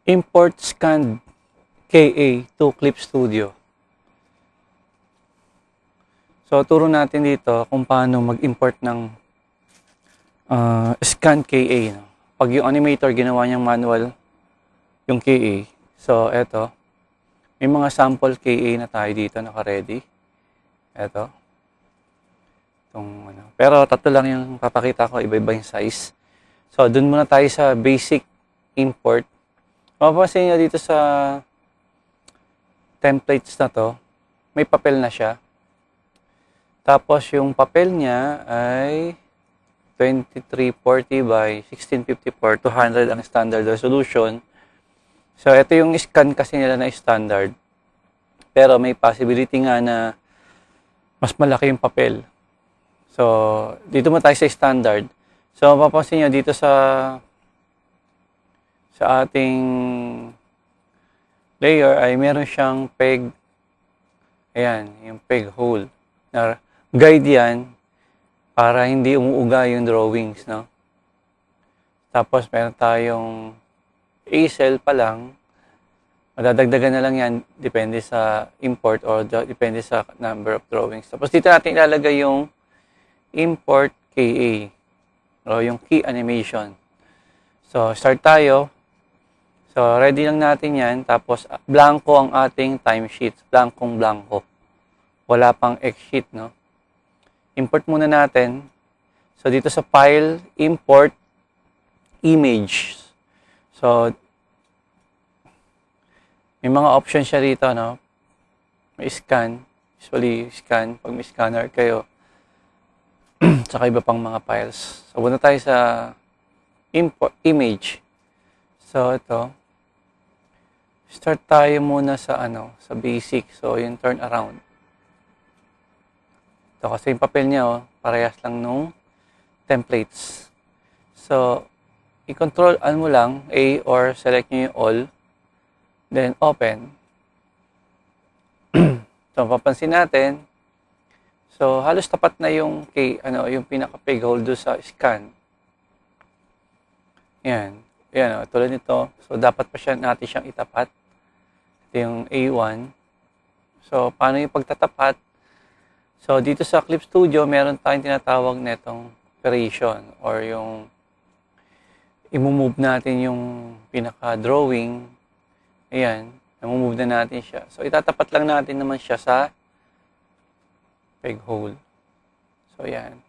Import scanned KA to Clip Studio. So, turo natin dito kung paano mag-import ng scan KA. No? Pag yung animator ginawa niyang manual yung KA. So, eto. May mga sample KA na tayo dito naka-ready. Eto. Pero tatlo lang yung papakita ko, iba-iba yung size. So, dun muna tayo sa basic import. Mapapansin nyo dito sa templates na to, may papel na siya. Tapos yung papel niya ay 2340 by 1654, 200 ang standard resolution. So, ito yung scan kasi nila na standard. Pero may possibility nga na mas malaki yung papel. So, dito mo tayo sa standard. So, mapapansin nyo dito sa ating layer ay meron siyang peg. Ayan, yung peg hole. Na guide yan para hindi umuuga yung drawings, no? Tapos, meron tayong A-cell pa lang. Madadagdagan na lang yan, depende sa import or depende sa number of drawings. Tapos, dito natin ilalagay yung import KA o yung key animation. So, start tayo. So, ready lang natin yan. Tapos, blanco ang ating timesheet. Blankong-blanco. Wala pang X-sheet, no? Import muna natin. So, dito sa file, import image. So, may mga options siya dito, no? May scan. Usually, scan. Pag may scanner kayo. Tsaka iba pang mga files. So, muna tayo sa import image. So, ito. Start tayo muna sa sa basic. So, yung turn around. Ito kasi yung papel niya, parehas lang nung templates. So, i-control mo lang A or select nyo yung all. Then, open. So, papansin natin. So, halos tapat na yung yung pinaka-peg hole do sa scan. Yan. Yan, tulad nito. So, dapat pa natin siyang itapat. Ito yung A1. So, paano yung pagtatapat? So, dito sa Clip Studio, meron tayong tinatawag netong operation or yung i-move natin yung pinaka-drawing. Ayan, i-move na natin siya. So, itatapat lang natin naman siya sa peg hole. So, ayan.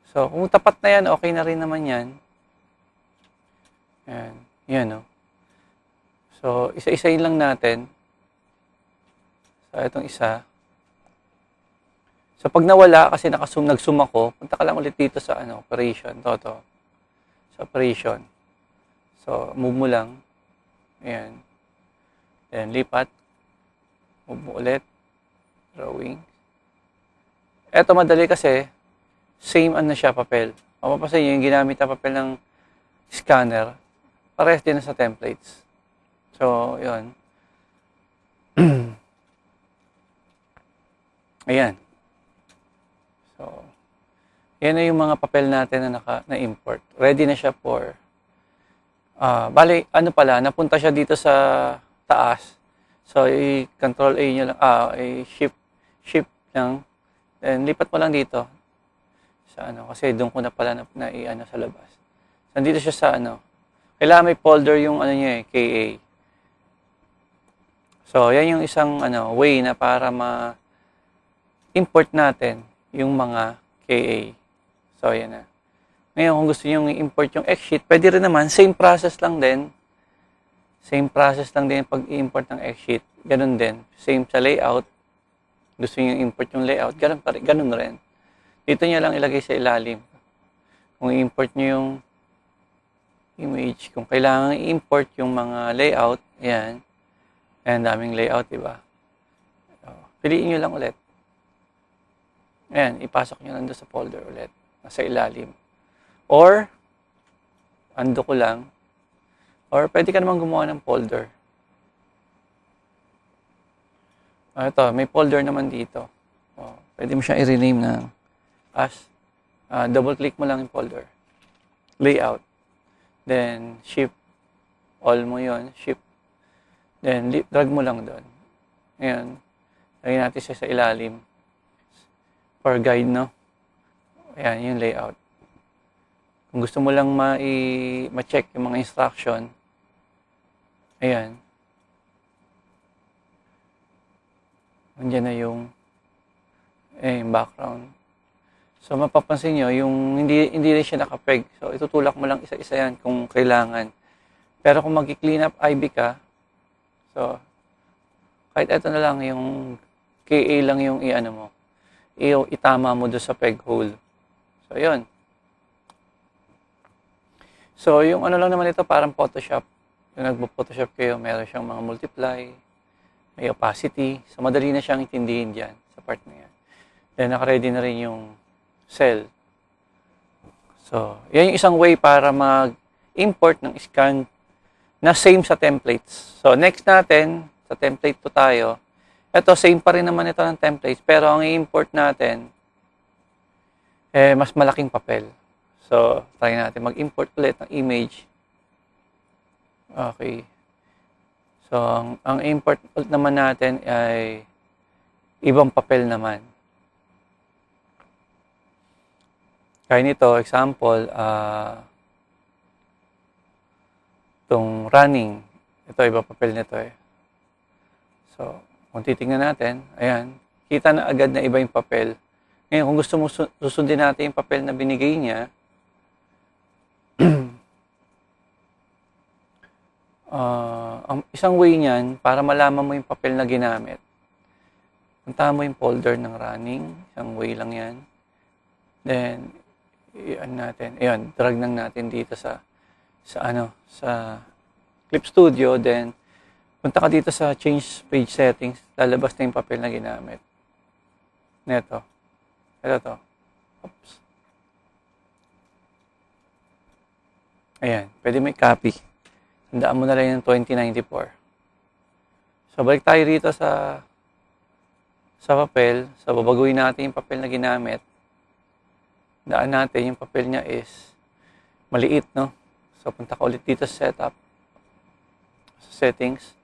So, kung tapat na yan, okay na rin naman yan. Ayan. Yan, no? So, isa-isayin lang natin. So, itong isa. So, pag nawala, kasi nag-zoom ako, punta ka lang ulit dito sa operation. Toto. Sa operation. So, move mo lang. Ayan. Then, lipat. Move mo ulit. Drawing. Eto, madali kasi, same siya, papel. Mapapansin nyo, yung ginamit na papel ng scanner, parehas din sa templates. So, yun. Ayan. So, yan na yung mga papel natin na-import. Ready na siya for, bali, napunta siya dito sa taas. So, i-control A nyo lang, shift lang. Then, lipat mo lang dito. Sa kasi doon ko na pala sa labas. Nandito siya sa kailangan may folder yung niya KA. So, yan yung isang way na para ma-import natin yung mga KA. So, yan na. Ngayon, kung gusto nyo i-import yung X-sheet, pwede rin naman, same process lang din. Same process lang din pag i-import ng X-sheet. Ganun din. Same sa layout. Gusto nyo i-import yung layout, ganun rin. Dito nyo lang ilagay sa ilalim. Kung i-import nyo yung image, kung kailangan i-import yung mga layout, ayan. Ayan, daming layout, diba? So, piliin nyo lang ulit. Ayan, ipasok nyo lang doon sa folder ulit. Nasa ilalim. Or, undo ko lang. Or, pwede ka naman gumawa ng folder. Ito, may folder naman dito. Pwede mo siyang i-rename na as, double-click mo lang yung folder. Layout. Then, shift all mo yon, ship. Then, drag mo lang doon. Ngayon, lagyan natin siya sa ilalim. For guide, no? Ayan, yung layout. Kung gusto mo lang ma-check yung mga instruction, ayan. Nandiyan na yung background. So, mapapansin nyo, yung hindi rin siya nakapeg. So, itutulak mo lang isa-isa yan kung kailangan. Pero kung mag-clean up IB ka, so, kahit ito na lang yung KA lang yung itama mo doon sa peg hole. So, yun. So, yung lang naman ito, parang Photoshop. Yung nagpo-Photoshop kayo, meron siyang mga multiply, may opacity. So, madali na siyang intindihin dyan sa part na yan. Then, naka-ready na rin yung cell. So, yan yung isang way para mag-import ng scan na same sa templates. So, next natin, sa template 2 tayo. Ito, same pa rin naman ito ng templates, pero ang i-import natin, mas malaking papel. So, try natin mag-import ulit ng image. Okay. So, ang import ulit naman natin ay ibang papel naman. Kaya nito, example, itong running. Ito, ibang papel nito eh. So, kung titingnan natin, ayan, kita na agad na iba yung papel. Ngayon, kung gusto mo susundin natin yung papel na binigay niya, ang isang way niyan, para malaman mo yung papel na ginamit, punta mo yung folder ng running, isang way lang yan. Then, drag lang natin dito sa Clip Studio, then, punta ka dito sa change page settings, lalabas na yung papel na ginamit. Neto. Ito to. Oops. Ayan, pwede may copy. Tandaan mo na lang yung 2094. So, balik tayo rito sa papel. So, babaguhin natin yung papel na ginamit. Daan natin, yung papel niya is maliit, no? So, punta ka ulit dito sa setup. Sa settings.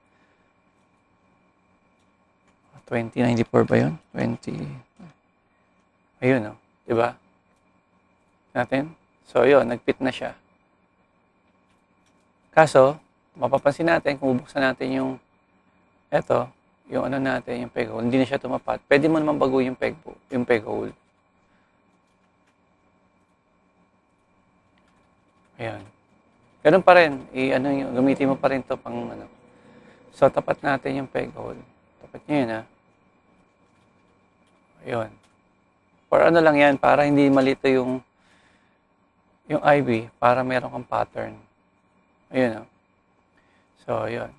2094 ba yun? 20. Ayun, no? Diba? Natin. So, yun, nag-fit na siya. Kaso, mapapansin natin, kung bubuksan natin yung natin, yung peg hole, hindi na siya tumapat. Pwede mo naman baguhin yung peg hole. Ayan. Ganun pa rin. Gamitin mo pa rin to pang So, tapat natin yung peg hole. Tapat nyo yun, ha? Ayun. Or lang yan, para hindi malito yung IB, para meron kang pattern. Ayun, So, yun.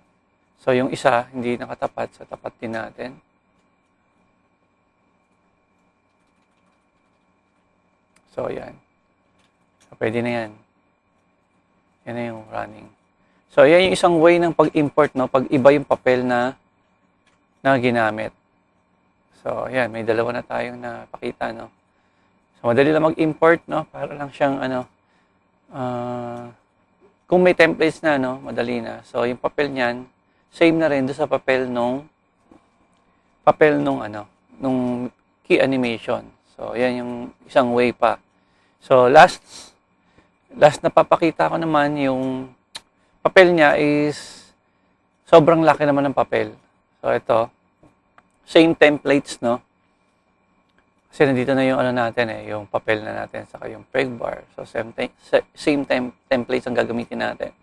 So, yung isa, hindi nakatapat. So, tapat din natin. So, yan. So, pwede na yan. Yan na yung running. So, yan yung isang way ng pag-import, no? Pag iba yung papel na ginamit. So, yan. May dalawa na tayong napakita, no? So, madali lang mag-import, no? Para lang siyang, kung may templates na, no, madali na. So, yung papel niyan, same na rin doon sa papel nung key animation. So, yan yung isang way pa. So, last na papakita ko naman, yung papel niya is sobrang laki naman ng papel. So, ito, same templates, no? Kasi nandito na yung natin yung papel na natin, saka yung peg bar. So, same templates ang gagamitin natin.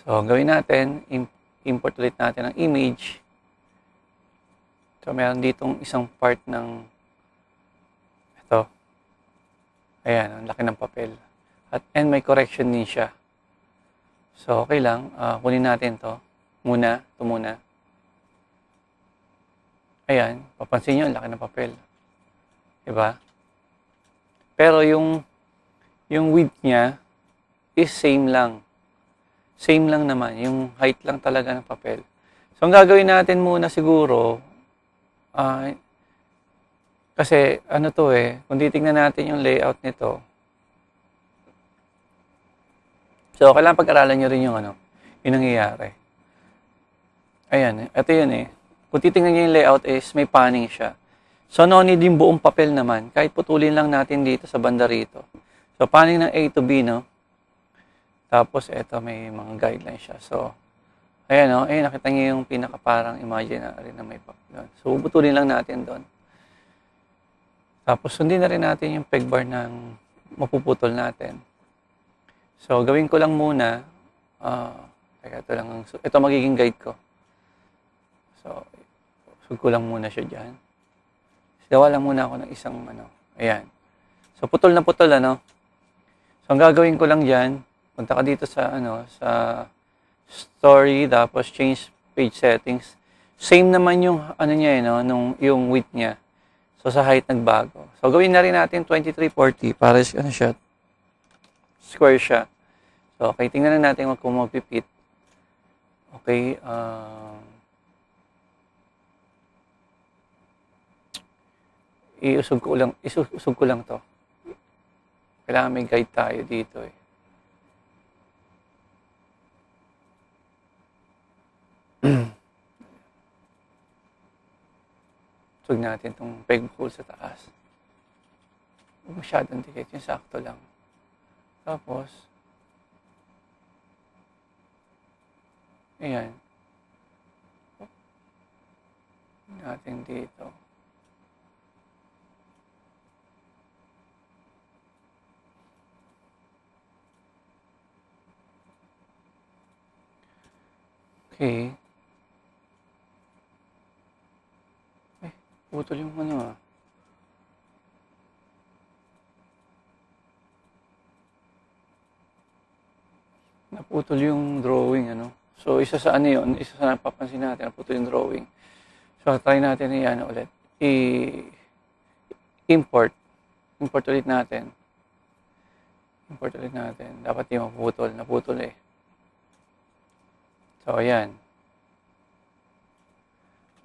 So, ang gawin natin, import ulit natin ang image. So, meron ditong isang part ng ito. Ayan, ang laki ng papel. And may correction din siya. So, okay lang. Kunin natin to muna. Ayan, papansin nyo, ang laki ng papel. Diba? Pero yung width niya is same lang. Same lang naman. Yung height lang talaga ng papel. So, ang gagawin natin muna siguro, kasi kung titignan natin yung layout nito, so, kailangan pag-aralan nyo rin yung Yung nangyayari. Ayan, ito yun eh. Kung titingnan nyo yung layout is may panning siya. So, no need yung buong papel naman. Kahit putulin lang natin dito sa banda rito. So, panning ng A to B, no? Tapos, ito may mga guidelines siya. So, ayan, no? Ayun, nakita nyo yung pinaka parang imaginary na may papel doon. So, putulin lang natin doon. Tapos, sundin na rin natin yung peg bar ng mapuputol natin. So, gawin ko lang muna. Ito magiging guide ko. So, sug ko lang muna siya dyan. Gawa lang muna ako ng isang ayan. So, putol na putol, So, ang gagawin ko lang dyan, punta ka dito sa, sa story, tapos change page settings. Same naman yung, niya, yung width niya. So, sa height nagbago. So, gawin na rin natin 2340 para siya, square siya. So, okay, tingnan na natin kung magpipit. Okay, iusog ko lang to. Kailangan may guide tayo dito eh. Usog natin itong peg hole sa taas. Huwag masyadong dikit, yung sakto lang. Tapos, ayan. Natin dito. Okay. Putol yung naputol yung drawing, So, isa sa yun, isa sa napapansin natin, naputol yung drawing. So, try natin ulit. Import. Import ulit natin. Dapat yung maputol. Naputol eh. So, ayan.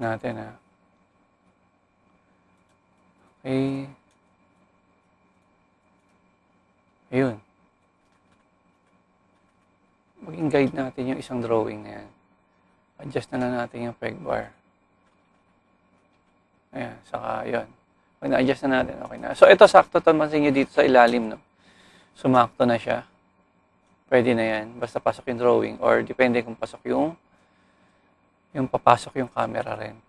Natin, Okay. Ayun. Maging guide natin yung isang drawing na yan. Adjust na lang natin yung peg bar. Ayan, saka yun. Pag na-adjust na natin, okay na. So, ito sakto to, mansin nyo dito sa ilalim, Sumakto na siya. Pwede na yan. Basta pasok yung drawing or depende kung pasok yung papasok yung camera rin.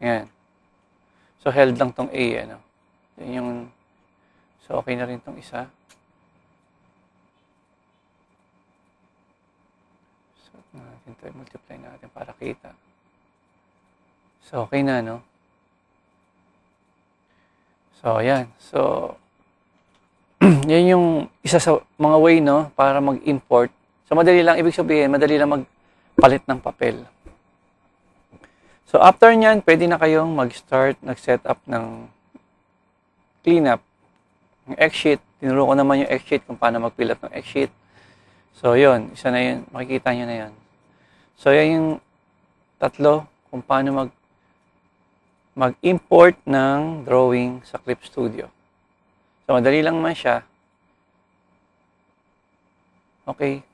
Ayan. So, held lang tong A, Yan yung, so, okay na rin tong isa. So, multiply natin para kita. So, okay na, So, ayan. So, yan yung isa sa mga way, para mag-import. So, madali lang, ibig sabihin, madali lang magpalit ng papel. So, after nyan, pwede na kayong mag-start, nag-set up ng cleanup. Yung X-sheet, tinuro ko naman yung X-sheet kung paano mag-fill up ng X-sheet. So, yun, isa na yun, makikita nyo na yun. So, yan yung tatlo kung paano mag-import ng drawing sa Clip Studio. So, madali lang naman siya. Okay.